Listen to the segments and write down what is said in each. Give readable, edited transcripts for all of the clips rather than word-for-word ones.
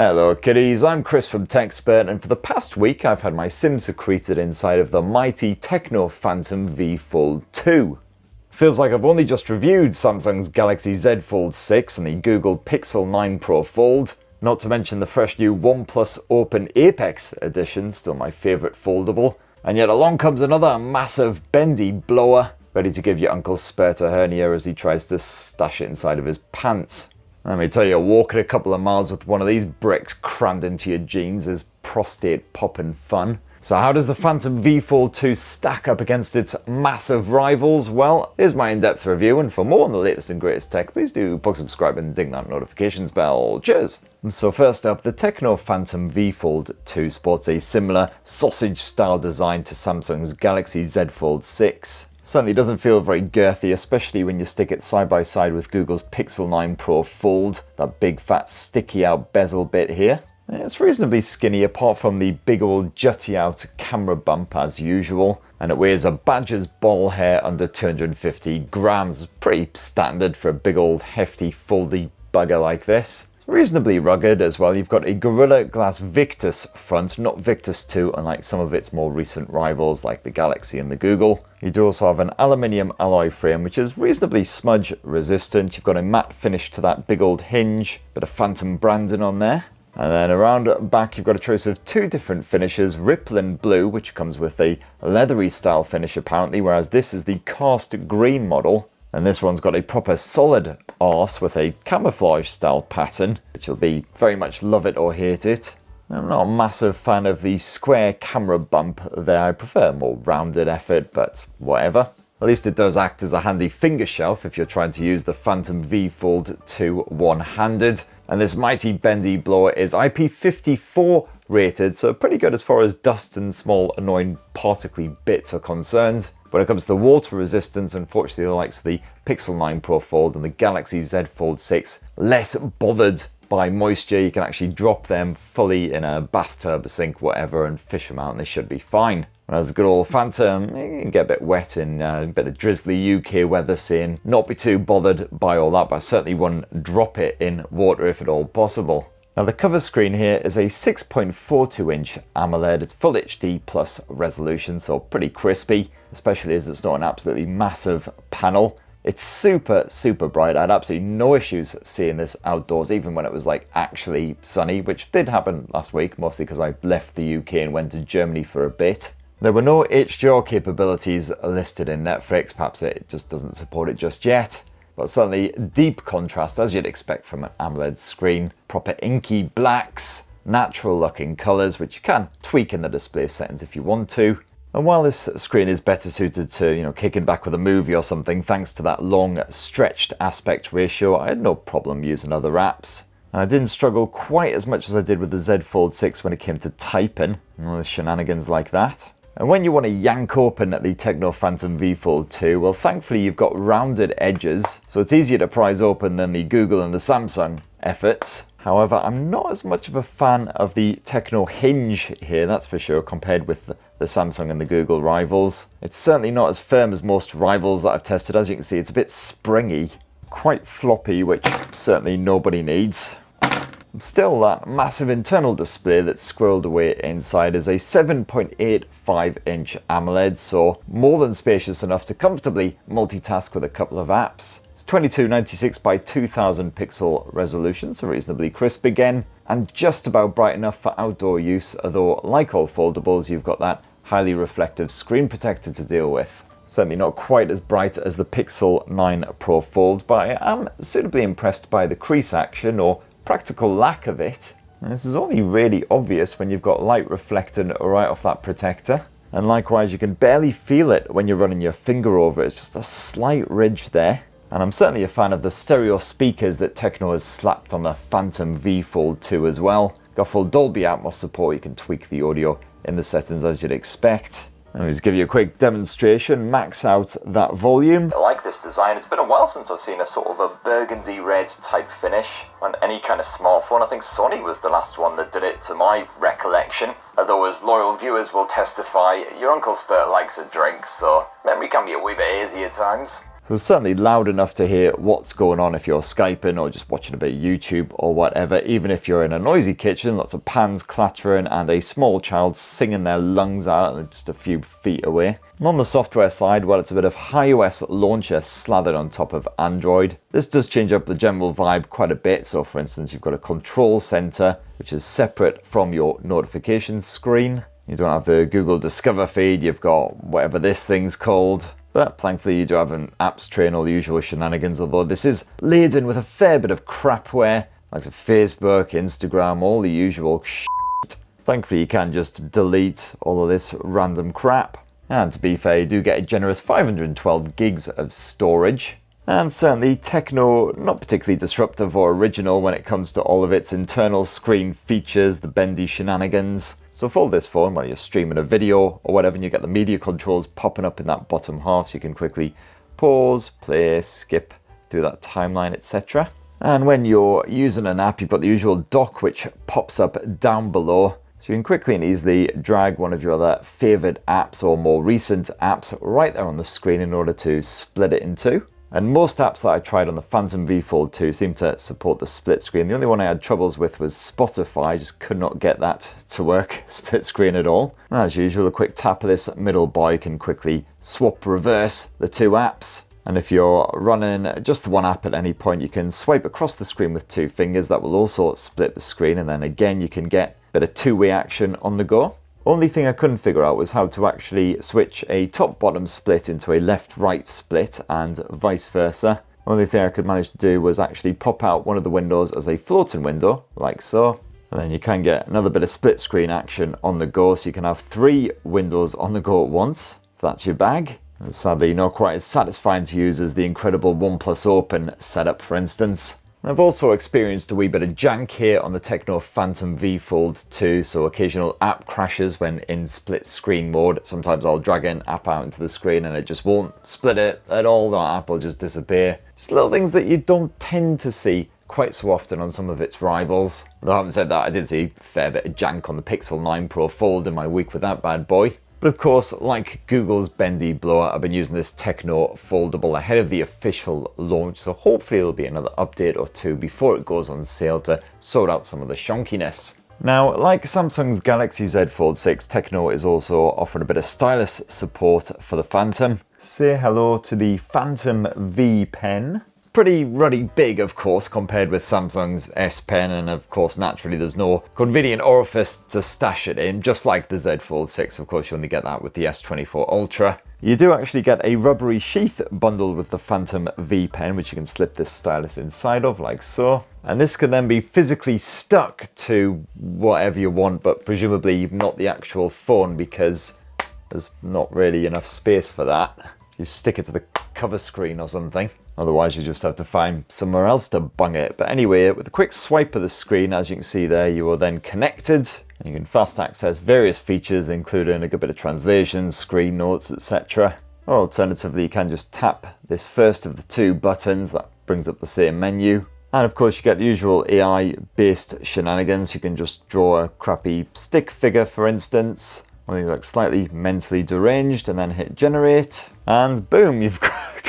Hello kiddies, I'm Chris from TechSpert, and for the past week I've had my sim secreted inside of the mighty Tecno Phantom V Fold 2. Feels like I've only just reviewed Samsung's Galaxy Z Fold 6 and the Google Pixel 9 Pro Fold, not to mention the fresh new OnePlus Open Apex edition, still my favourite foldable, and yet along comes another massive bendy blower, ready to give your Uncle Spert a hernia as he tries to stash it inside of his pants. Let me tell you, walking a couple of miles with one of these bricks crammed into your jeans is prostate popping fun. So how does the Phantom V Fold 2 stack up against its massive rivals? Well, here's my in-depth review, and for more on the latest and greatest tech, please do subscribe and ding that notifications bell. Cheers! So first up, the Tecno Phantom V Fold 2 sports a similar sausage-style design to Samsung's Galaxy Z Fold 6. Certainly doesn't feel very girthy, especially when you stick it side by side with Google's Pixel 9 Pro Fold, that big fat sticky out bezel bit here. It's reasonably skinny apart from the big old jutty out camera bump as usual, and it weighs a badger's ball hair under 250 grams, pretty standard for a big old hefty foldy bugger like this. Reasonably rugged as well. You've got a Gorilla Glass Victus front, not Victus 2, unlike some of its more recent rivals like the Galaxy and the Google. You do also have an aluminium alloy frame which is reasonably smudge resistant. You've got a matte finish to that big old hinge, bit of Phantom branding on there. And then around back you've got a choice of two different finishes, Ripple and Blue, which comes with a leathery style finish apparently, whereas this is the cast green model. And this one's got a proper solid arse with a camouflage style pattern, which will be very much love it or hate it. I'm not a massive fan of the square camera bump there. I prefer a more rounded effort, but whatever. At least it does act as a handy finger shelf if you're trying to use the Phantom V Fold 2 one-handed. And this mighty bendy blower is IP54 rated, so pretty good as far as dust and small annoying particly bits are concerned. When it comes to water resistance, unfortunately the likes of the Pixel 9 Pro Fold and the Galaxy Z Fold 6, less bothered by moisture. You can actually drop them fully in a bathtub, a sink, whatever, and fish them out and they should be fine. Whereas the good old Phantom, you can get a bit wet in a bit of drizzly UK weather scene. Not be too bothered by all that, but I certainly wouldn't drop it in water if at all possible. Now the cover screen here is a 6.42 inch AMOLED. It's full HD plus resolution, so pretty crispy, especially as it's not an absolutely massive panel. It's super bright. I had absolutely no issues seeing this outdoors, even when it was like actually sunny, which did happen last week, mostly because I left the UK and went to Germany for a bit. There were no HDR capabilities listed in Netflix, perhaps it just doesn't support it just yet. But certainly deep contrast as you'd expect from an AMOLED screen, proper inky blacks, natural looking colours which you can tweak in the display settings if you want to. And while this screen is better suited to, kicking back with a movie or something thanks to that long stretched aspect ratio, I had no problem using other apps. And I didn't struggle quite as much as I did with the Z Fold 6 when it came to typing, with shenanigans like that. And when you want to yank open the Tecno Phantom V Fold 2, well thankfully you've got rounded edges, so it's easier to prise open than the Google and the Samsung efforts. However, I'm not as much of a fan of the Tecno Hinge here, that's for sure, compared with the Samsung and the Google rivals. It's certainly not as firm as most rivals that I've tested. As you can see, it's a bit springy, quite floppy, which certainly nobody needs. Still, that massive internal display that's squirreled away inside is a 7.85 inch AMOLED, so more than spacious enough to comfortably multitask with a couple of apps. It's 2296 by 2000 pixel resolution, so reasonably crisp again, and just about bright enough for outdoor use, although like all foldables you've got that highly reflective screen protector to deal with. Certainly not quite as bright as the Pixel 9 Pro Fold, but I am suitably impressed by the crease action, or practical lack of it. And this is only really obvious when you've got light reflecting right off that protector. And likewise, you can barely feel it when you're running your finger over it. It's just a slight ridge there. And I'm certainly a fan of the stereo speakers that Tecno has slapped on the Phantom V Fold 2 as well. Got full Dolby Atmos support. You can tweak the audio in the settings as you'd expect. Let me just give you a quick demonstration, max out that volume. I like this design. It's been a while since I've seen a sort of a burgundy red type finish on any kind of smartphone. I think Sony was the last one that did it to my recollection. Although as loyal viewers will testify, your Uncle Spurt likes a drink, so memory can be a wee bit hazy at times. So it's certainly loud enough to hear what's going on if you're Skyping or just watching a bit of YouTube or whatever. Even if you're in a noisy kitchen, lots of pans clattering and a small child singing their lungs out just a few feet away. And on the software side, well, it's a bit of HiOS launcher slathered on top of Android. This does change up the general vibe quite a bit. So for instance, you've got a control center, which is separate from your notifications screen. You don't have the Google Discover feed, you've got whatever this thing's called. But thankfully you do have an apps tray and all the usual shenanigans, although this is laden with a fair bit of crapware, like Facebook, Instagram, all the usual shit. Thankfully you can just delete all of this random crap. And to be fair, you do get a generous 512 gigs of storage. And certainly Tecno, not particularly disruptive or original when it comes to all of its internal screen features, the bendy shenanigans. So fold this phone while you're streaming a video or whatever, and you get the media controls popping up in that bottom half, so you can quickly pause, play, skip through that timeline, etc. And when you're using an app, you've got the usual dock which pops up down below, so you can quickly and easily drag one of your other favored apps or more recent apps right there on the screen in order to split it in two. And most apps that I tried on the Phantom V Fold 2 seem to support the split screen. The only one I had troubles with was Spotify. I just could not get that to work, split screen at all. As usual, a quick tap of this middle bar, you can quickly swap reverse the two apps. And if you're running just the one app at any point, you can swipe across the screen with two fingers. That will also split the screen. And then again, you can get a bit of two-way action on the go. Only thing I couldn't figure out was how to actually switch a top-bottom split into a left-right split and vice versa. Only thing I could manage to do was actually pop out one of the windows as a floating window, like so. And then you can get another bit of split screen action on the go, so you can have three windows on the go at once, if that's your bag. And sadly, not quite as satisfying to use as the incredible OnePlus Open setup, for instance. I've also experienced a wee bit of jank here on the Tecno Phantom V Fold 2, so occasional app crashes when in split screen mode. Sometimes I'll drag an app out into the screen and it just won't split it at all, the app will just disappear. Just little things that you don't tend to see quite so often on some of its rivals. Though having said that, I did see a fair bit of jank on the Pixel 9 Pro Fold in my week with that bad boy. But of course, like Google's bendy blower, I've been using this Tecno Foldable ahead of the official launch, so hopefully there'll be another update or two before it goes on sale to sort out some of the shonkiness. Now, like Samsung's Galaxy Z Fold 6, Tecno is also offering a bit of stylus support for the Phantom. Say hello to the Phantom V Pen. Pretty ruddy big, of course, compared with Samsung's S Pen, and of course, naturally, there's no convenient orifice to stash it in, just like the Z Fold 6. Of course, you only get that with the S24 Ultra. You do actually get a rubbery sheath bundled with the Phantom V Pen, which you can slip this stylus inside of, like so. And this can then be physically stuck to whatever you want, but presumably not the actual phone, because there's not really enough space for that. You stick it to the cover screen or something. Otherwise, you just have to find somewhere else to bung it. But anyway, with a quick swipe of the screen, as you can see there, you are then connected. And you can fast access various features, including a good bit of translation, screen notes, etc. Or alternatively, you can just tap this first of the two buttons. That brings up the same menu. And of course, you get the usual AI-based shenanigans. You can just draw a crappy stick figure, for instance. Only like slightly mentally deranged, and then hit generate. And boom, you've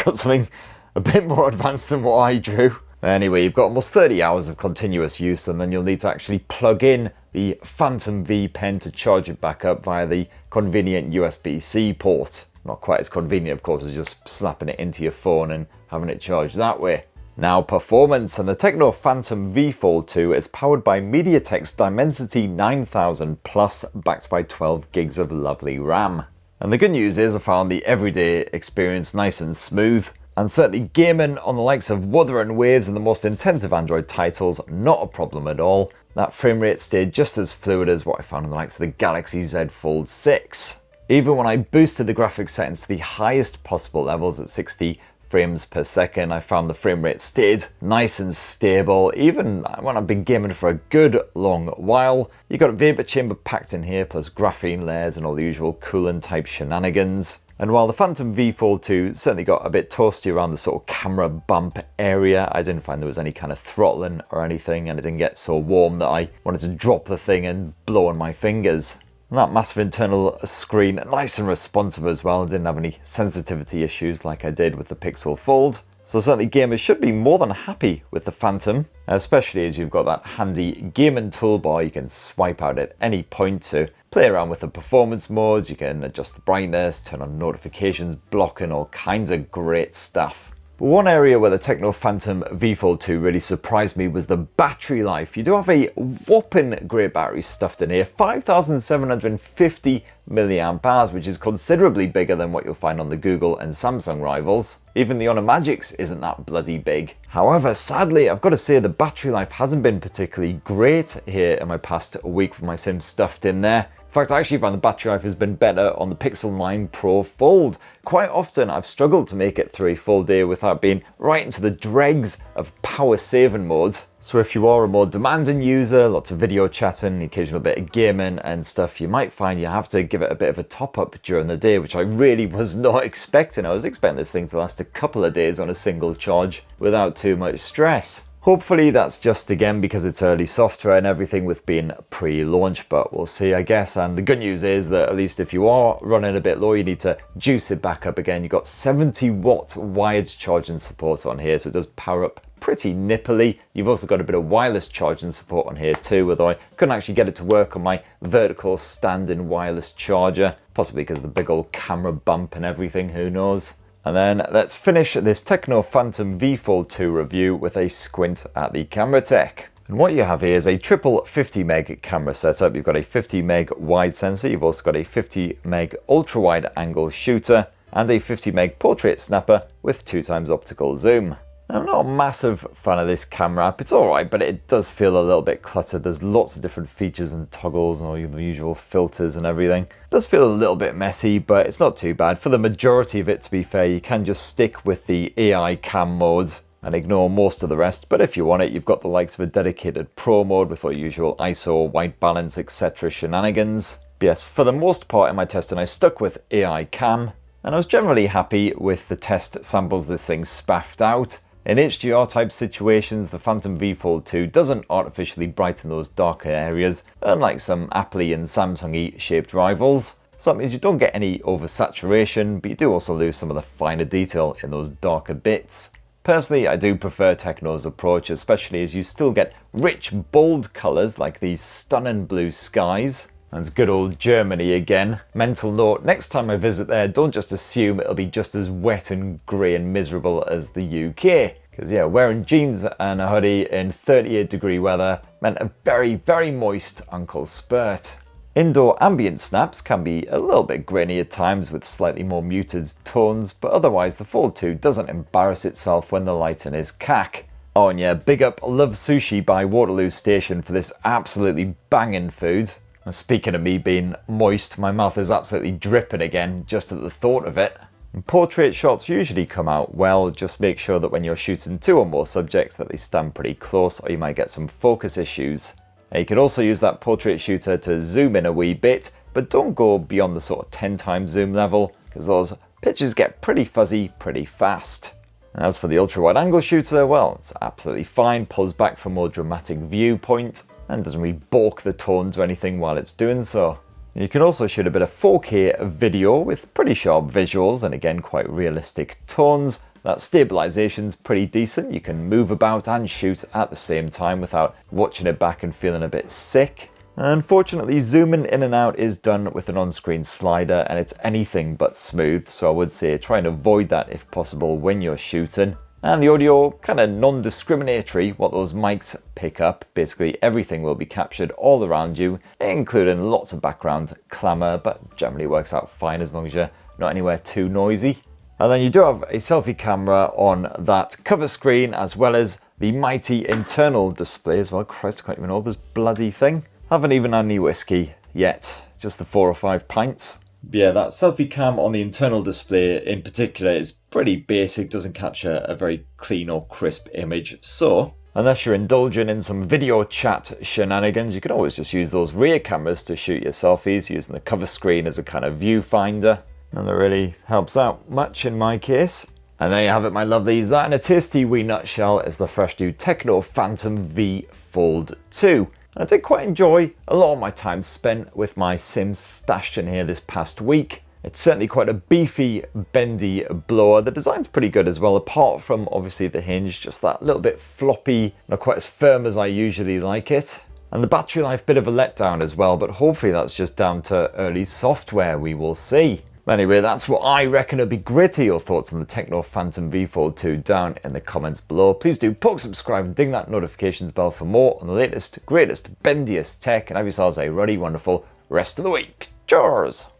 got something a bit more advanced than what I drew. Anyway, you've got almost 30 hours of continuous use, and then you'll need to actually plug in the Phantom V Pen to charge it back up via the convenient USB-C port. Not quite as convenient, of course, as just slapping it into your phone and having it charged that way. Now, performance, and the Tecno Phantom V Fold 2 is powered by MediaTek's Dimensity 9000 Plus, backed by 12 gigs of lovely RAM. And the good news is I found the everyday experience nice and smooth. And certainly gaming on the likes of Wuthering Waves and the most intensive Android titles, not a problem at all. That frame rate stayed just as fluid as what I found on the likes of the Galaxy Z Fold 6. Even when I boosted the graphics settings to the highest possible levels at 60 frames per second, I found the frame rate stayed nice and stable, even when I've been gaming for a good long while. You got a vapor chamber packed in here, plus graphene layers and all the usual coolant type shenanigans. And while the Phantom V Fold 2 certainly got a bit toasty around the sort of camera bump area, I didn't find there was any kind of throttling or anything, and it didn't get so warm that I wanted to drop the thing and blow on my fingers. And that massive internal screen, nice and responsive as well. Didn't have any sensitivity issues like I did with the Pixel Fold. So certainly gamers should be more than happy with the Phantom, especially as you've got that handy gaming toolbar you can swipe out at any point to play around with the performance modes. You can adjust the brightness, turn on notifications, blocking, all kinds of great stuff. But one area where the Tecno Phantom V Fold 2 really surprised me was the battery life. You do have a whopping great battery stuffed in here, 5,750 milliamp hours, which is considerably bigger than what you'll find on the Google and Samsung rivals. Even the Honor Magix isn't that bloody big. However, sadly, I've got to say the battery life hasn't been particularly great here in my past week with my Sim stuffed in there. In fact, I actually found the battery life has been better on the Pixel 9 Pro Fold. Quite often, I've struggled to make it through a full day without being right into the dregs of power saving mode. So if you are a more demanding user, lots of video chatting, the occasional bit of gaming and stuff, you might find you have to give it a bit of a top up during the day, which I really was not expecting. I was expecting this thing to last a couple of days on a single charge without too much stress. Hopefully that's just again because it's early software and everything with being pre-launch, but we'll see, I guess. And the good news is that at least if you are running a bit low, you need to juice it back up again. You've got 70-watt wired charging support on here, so it does power up pretty nippily. You've also got a bit of wireless charging support on here too, although I couldn't actually get it to work on my vertical standing wireless charger, possibly because of the big old camera bump and everything, who knows. And then let's finish this Tecno Phantom V Fold 2 review with a squint at the camera tech. And what you have here is a triple 50 meg camera setup. You've got a 50 meg wide sensor, you've also got a 50 meg ultra wide angle shooter, and a 50 meg portrait snapper with 2x optical zoom. I'm not a massive fan of this camera app. It's alright, but it does feel a little bit cluttered. There's lots of different features and toggles and all the usual filters and everything. It does feel a little bit messy, but it's not too bad. For the majority of it, to be fair, you can just stick with the AI cam mode and ignore most of the rest. But if you want it, you've got the likes of a dedicated pro mode with all usual ISO, white balance, etc. shenanigans. But yes, for the most part in my testing, I stuck with AI cam, and I was generally happy with the test samples this thing spaffed out. In HDR type situations, the Phantom V Fold 2 doesn't artificially brighten those darker areas, unlike some Apple-y and Samsung-y shaped rivals. So that means you don't get any oversaturation, but you do also lose some of the finer detail in those darker bits. Personally, I do prefer Tecno's approach, especially as you still get rich, bold colours like these stunning blue skies. And it's good old Germany again. Mental note, next time I visit there, don't just assume it'll be just as wet and grey and miserable as the UK. Because yeah, wearing jeans and a hoodie in 38-degree weather meant a very, very moist Uncle Spurt. Indoor ambient snaps can be a little bit grainy at times with slightly more muted tones, but otherwise the Fold 2 doesn't embarrass itself when the lighting is cack. Oh and yeah, big up Love Sushi by Waterloo Station for this absolutely banging food. And speaking of me being moist, my mouth is absolutely dripping again just at the thought of it. And portrait shots usually come out well, just make sure that when you're shooting 2 or more subjects that they stand pretty close or you might get some focus issues. Now you can also use that portrait shooter to zoom in a wee bit, but don't go beyond the sort of 10x zoom level, because those pictures get pretty fuzzy pretty fast. And as for the ultra wide angle shooter, well, it's absolutely fine, pulls back for a more dramatic viewpoint, and doesn't really balk the tones or anything while it's doing so. You can also shoot a bit of 4K video with pretty sharp visuals and again quite realistic tones. That stabilization's pretty decent. You can move about and shoot at the same time without watching it back and feeling a bit sick. Unfortunately, zooming in and out is done with an on-screen slider and it's anything but smooth, so I would say try and avoid that if possible when you're shooting. And the audio, kind of non-discriminatory what those mics pick up. Basically everything will be captured all around you, including lots of background clamour, but generally works out fine as long as you're not anywhere too noisy. And then you do have a selfie camera on that cover screen, as well as the mighty internal display as well. Christ, I can't even know this bloody thing. Haven't even had any whiskey yet, just the 4 or 5 pints. But yeah, that selfie cam on the internal display in particular is pretty basic, doesn't capture a very clean or crisp image. So, unless you're indulging in some video chat shenanigans, you can always just use those rear cameras to shoot your selfies, using the cover screen as a kind of viewfinder. And that really helps out much in my case. And there you have it, my lovelies. That in a tasty wee nutshell is the fresh new Tecno Phantom V Fold 2. And I did quite enjoy a lot of my time spent with my Sims stashed in here this past week. It's certainly quite a beefy, bendy blower. The design's pretty good as well, apart from obviously the hinge, just that little bit floppy, not quite as firm as I usually like it. And the battery life, bit of a letdown as well, but hopefully that's just down to early software, we will see. Anyway, that's what I reckon. It'd be great to hear your thoughts on the Tecno Phantom V Fold 2 down in the comments below. Please do poke, subscribe and ding that notifications bell for more on the latest, greatest, bendiest tech, and have yourselves a really wonderful rest of the week. Cheers!